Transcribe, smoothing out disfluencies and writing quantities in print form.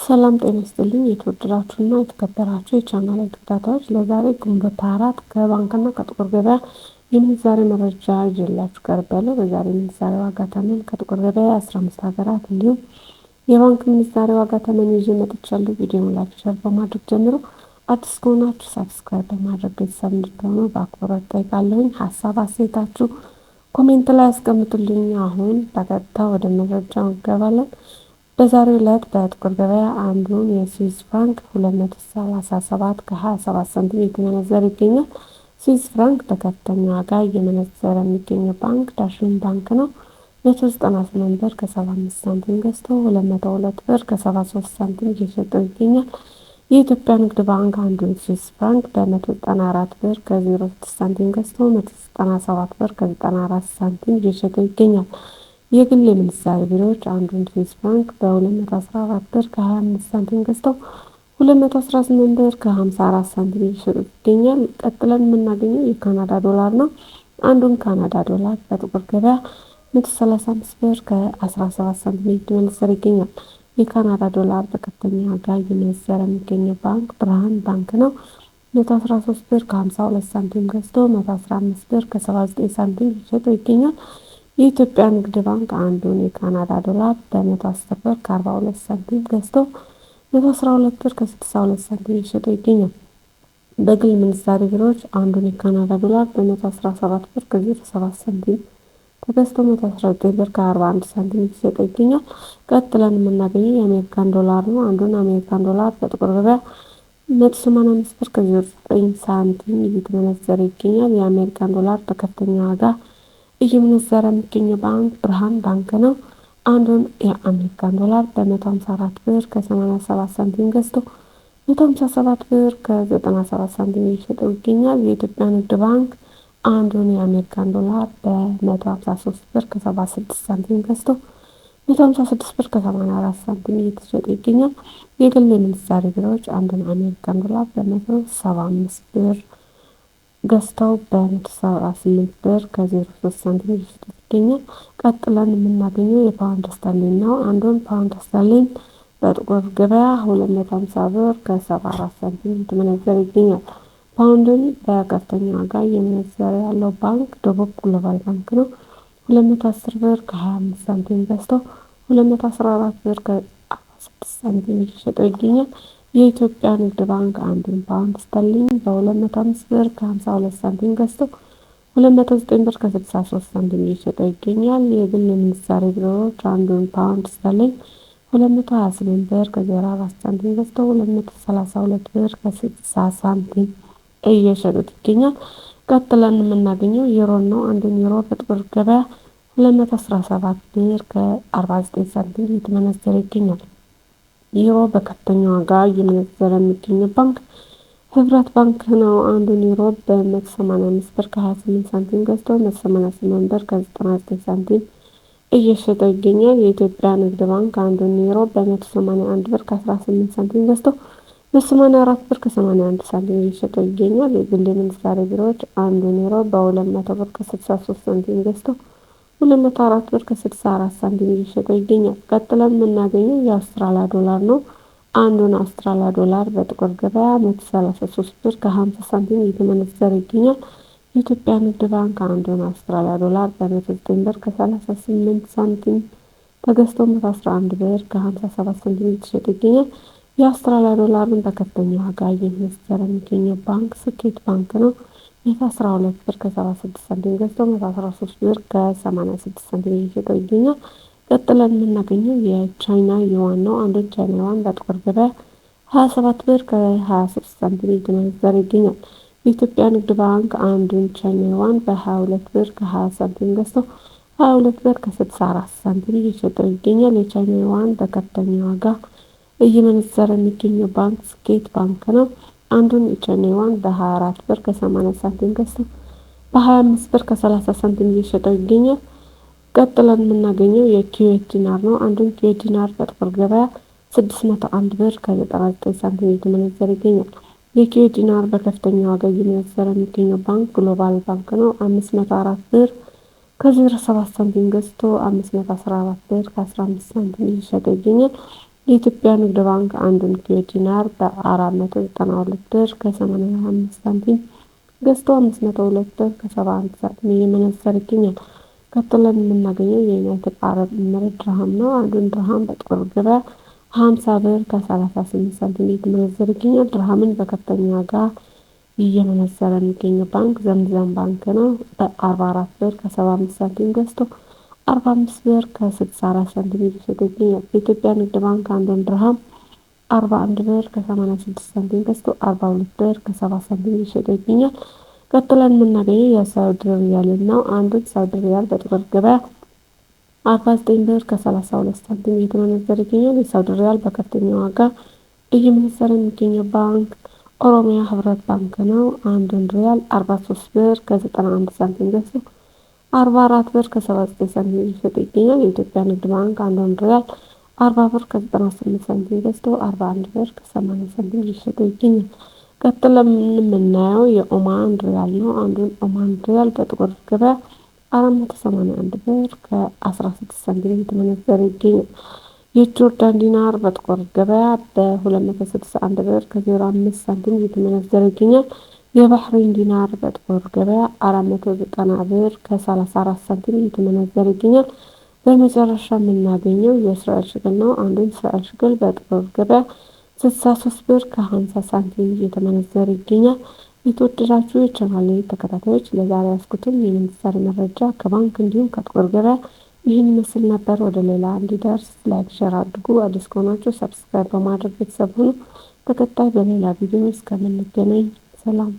ሰላም ጤና ይስጥልኝ የተወደዳችሁና የተከበራችሁ የቻናሌ ተከታታዮች ለዛሬ ግንቦት 4 ከባንክና ከጥቁር ገበያ የምንዛሬ መረጃ ይዤላችሁ ቀርቤያለሁ። በዛሬ ምንዛሬ ዋጋ ተመን ከጥቁር ገበያ 15 ሀገራት እንዲሁም የባንክ ምንዛሬ ዋጋ ተመን ይዤ መጥቻለሁ። ቪዲዮውን ላይክ፣ ሼር በማድረግ ጀምሮ አዲስ ከሆናችሁ ሰብስክራይብ በማድረግ ቤተሰብ እንድትሆኑ በአክብሮት እጠይቃለሁኝ። ሀሳብ አስተያየታችሁ ኮሜንት ላይ አስቀምጡልኝ። አሁን በቀጥታ ወደ መረጃው እንገባለን። በዛሬው ዕለት በጥቁር ገበያ አንዱን የስዊስ ፍራንክ 237 ከ27 ሳንቲም እየተመነዘረ ይገኛል። ስዊስ ፍራንክ በከፍተኛ ዋጋ እየመነዘረ የሚገኘው ባንክ ዳሽን ባንክ ነው። 198 ብር ከ75 ሳንቲም ገዝቶ 202 ብር ከ73 ሳንቲም እየሸጠው ይገኛል። የኢትዮጵያ ንግድ ባንክ አንዱን ስዊስ ፍራንክ በ194 ብር ከ06 ሳንቲም ገዝቶ 197 ብር ከ94 ሳንቲም እየሸጠው ይገኛል። የግል የምንዛሬ ቢሮዎች አንዱን ስዊስ ፍራንክ በ214 ብር ከ25 ሳንቲም ገዝተው 218 ብር ከ54 ሳንቲም እየሸጡ ይገኛል። ቀጥለን የምናገኘው የካናዳ ዶላር ነው። አንዱን ካናዳ ዶላር በጥቁር ገበያ 135 ብር ከ17 ሳንቲም እየተመነዘረ ይገኛል። የካናዳ ዶላር በከፍተኛ ዋጋ እየመነዘረ የሚገኘው ባንክ ብርሃን ባንክ ነው። 113 ብር ከ52 ሳንቲም ገዝቶ 115 ብር ከ79 ሳንቲም እየሸጠው ይገኛል። የኢትዮጵያ ንግድ ባንክ አንዱን የካናዳ ዶላር በ110 ብር ከ42 ሳንቲም ገዝቶ 112 ብር ከ62 ሳንቲም እየሸጠው ይገኛል። በግል ምንዛሬ ቢሮዎች አንዱን የካናዳ ዶላር በ117 ብር ከ07 ሳንቲም ተገዝቶ 119 ብር ከ41 ሳንቲም እየተሸጠ ይገኛል። ቀጥለን የምናገኘው የአሜሪካን ዶላር ነው። አንዱን አሜሪካን ዶላር በጥቁር ገበያ 185 ብር ከ09 ሳንቲም እየተመነዘረ ይገኛል። የአሜሪካን ዶላር በከፍተኛ ዋጋ እየመነዘረ የሚገኘው ባንክ ብርሃን ባንክ ነው። አንዱን የአሜሪካን ዶላር በ154 ብር ከ87 ሳንቲም ገዝቶ 157 ብር ከ97 ሳንቲም እየሸጠው ይገኛል። የኢትዮጵያ ንግድ ባንክ አንዱን የአሜሪካን ዶላር በ153 ብር ከ76 ሳንቲም ገዝቶ 156 ብር ከ84 ሳንቲም እየተሸጠ ይገኛል። የግል የምንዛሬ ቢሮዎች አንዱን አሜሪካን ዶላር በ175 ብር ገዝተው በ178 ብር ከ03 ሳንቲም እየተሸጠ ይገኛል። ቀጥለን የምናገኘው የፓውንድ ስተርሊን ነው። አንዱን ፓውንድ ስተርሊን በጥቁር ገበያ 250 ብር ከ74 ሳንቲም እየተመነዘረ ይገኛል። ፓውንድን በከፍተኛ ዋጋ እየመነዘረ ያለው ባንክ ደቡብ ግሎባል ባንክ ነው። 210 ብር ከ25 ሳንቲም ገዝቶ 214 ብር ከ46 ሳንቲም እየተሸጠ ይገኛል። የኢትዮጵያ ንግድ ባንክ አንዱን ፓውንድ ስተርሊን በ205 ብር ከ52 ሳንቲም ገዝቶ 209 ብር ከ63 ሳንቲም እየሸጠ ይገኛል። የግል ምንዛሬ ቢሮዎች አንዱን ፓውንድ ስተርሊን 228 ብር ከ04 ሳንቲም ገዝቶ 232 ብር ከ60 ሳንቲም እየሸጡት ይገኛል። ቀጥለን የምናገኘው ዩሮን ነው። አንዱን ዩሮ በጥቁር ገበያ 217 ብር ከ49 ሳንቲም እየተመነዘረ ይገኛል። ዩሮ በከፍተኛ ዋጋ እየመነዘረ የሚገኘው ባንክ ህብረት ባንክ ነው። አንዱን ዩሮ በ185 ብር ከ28 ሳንቲም ገዝቶ 188 ብር ከ99 ሳንቲም እየሸጠው ይገኛል። የኢትዮጵያ ንግድ ባንክ አንዱን ዩሮ በ181 ብር ከ18 ሳንቲም ገዝቶ 184 ብር ከ81 ሳንቲም እየሸጠው ይገኛል። የግል ምንዛሬ ቢሮዎች አንዱን ዩሮ በ200 ብር ከ63 ሳንቲም ገዝቶ 204 ብር ከ64 ሳንቲም እየሸጠው ይገኛል። ቀጥለን የምናገኘው የአውስትራሊያ ዶላር ነው። አንዱን አውስትራሊያ ዶላር በጥቁር ገበያ 133 ብር ከ50 ሳንቲም እየተመነዘረ ይገኛል። የኢትዮጵያ ንግድ ባንክ አንዱን አውስትራሊያ ዶላር በ109 ብር ከ38 ሳንቲም ተገዝቶ 111 ብር ከ57 ሳንቲም እየተሸጠ ይገኛል። የአውስትራሊያ ዶላርን በከፍተኛ ዋጋ እየመነዘረ የሚገኘው ባንክ ስኬት ባንክ ነው። 112 ብር ከ76 ሳንቲም ገዝቶ 113 ብር ከ86 ሳንቲም እየሸጠው ይገኛል። ቀጥለን የምናገኘው የቻይና ዩዋን ነው። አንዱን ቻይና ዩዋን በጥቁር ገበያ 27 ብር ከ26 ሳንቲም እየተመነዘረ ይገኛል። የኢትዮጵያ ንግድ ባንክ አንዱን ቻይና ዩዋን በ22 ብር ከ20 ሳንቲም ገዝቶ 22 ብር ከ64 ሳንቲም እየሸጠው ይገኛል። የቻይና ዩዋን በከፍተኛ ዋጋ እየመነዘረ የሚገኘው ባንክ ስኬት ባንክ ነው። አንዱን የቻይና ዩዋን በ24 ብር ከ80 ሳንቲም ገዝቶ በ25 ብር ከ30 ሳንቲም እየሸጠው ይገኛል። ቀጥለን የምናገኘው የኩዌት ዲናር ነው። አንዱን ኩዌት ዲናር በጥቁር ገበያ 601 ብር ከ99 ሳንቲም እየተመነዘረ ይገኛል። የኩዌት ዲናር በከፍተኛ ዋጋ እየመነዘረ የሚገኘው ባንክ ግሎባል ባንክ ነው። 504 ብር ከ07 ሳንቲም ገዝቶ 514 ብር ከ15 ሳንቲም እየሸጠ ይገኛል። የኢትዮጵያ ንግድ ባንክ አንዱን ኩዌት ዲናር በ492 ብር ከ85 ሳንቲም ገዝቶ 502 ብር ከ71 ሳንቲም እየመነዘረ ይገኛል። ቀጥለን የምናገኘው የዩናይትድ አረብ ኤሚሬት ድርሃም ነው። አንዱን ድርሃም በጥቁር ገበያ 50 ብር ከ38 ሳንቲም እየተመነዘረ ይገኛል። ድርሃምን በከፍተኛ ዋጋ እየመነዘረ የሚገኘው ባንክ ዘምዘም ባንክ ነው። በ44 ብር ከ75 ሳንቲም ገዝቶ 45 ብር ከ64 ሳንቲም እየሸጠ ይገኛል። የኢትዮጵያ ንግድ ባንክ አንዱን ድርሃም 41 ብር ከ86 ሳንቲም ገዝቶ 42 ብር ከ70 ሳንቲም እየሸጠ ይገኛል። ቀጥለን የምናገኘው የሳውዲ ሪያልን ነው። አንዱን ሳውዲ ሪያል በጥቁር ገበያ 49 ብር ከ32 ሳንቲም እየተመነዘረ ይገኛል። የሳውዲ ሪያል በከፍተኛ ዋጋ እየመነዘረ የሚገኘው ባንክ ኦሮሚያ ህብረት ባንክ ነው። አንዱን ሪያል 43 ብር ከ91 ሳንቲም ገዝቶ 44 ብር ከ79 ሳንቲም እየሸጠ ይገኛል። የኢትዮጵያ ንግድ ባንክ አንዱን ሪያል 40 ብር ከ98 ሳንቲም ገዝቶ 41 ብር ከ80 ሳንቲም እየሸጠ ይገኛል። ቀጥለን የምናየው የኦማን ሪያል ነው። አንዱን ኦማን ሪያል በጥቁር ገበያ 481 ብር ከ16 ሳንቲም እየተመነዘረ ይገኛል። የጆርዳን ዲናር በጥቁር ገበያ በ261 ብር ከ05 ሳንቲም እየተመነዘረ ይገኛል። የባህሬን ዲናር በጥቁር ገበያ 490 ብር ከ34 ሳንቲም እየተመነዘረ ይገኛል። በመጨረሻ የምናገኘው የእስራኤል ሽቅል ነው። አንዱን እስራኤል ሽቅል በጥቁር ገበያ 63 ብር ከ50 ሳንቲም እየተመነዘረ ይገኛል። የተወደዳችሁ የቻናሌ ተከታታዮች ለዛሬ ያስኩትን የምንዛሬ መረጃ ከባንክ እንዲሁም ከጥቁር ገበያ ይህን ምስል ነበር። ወደ ሌላ እንዲደርስ ላይክ ሼር አድርጉ። አዲስ ከሆናችሁ ሰብስክራይብ በማድረግ ቤተሰብ ሁኑ። በቀጣይ በሌላ ቪዲዮ እስከምንገናኝ ሰላም።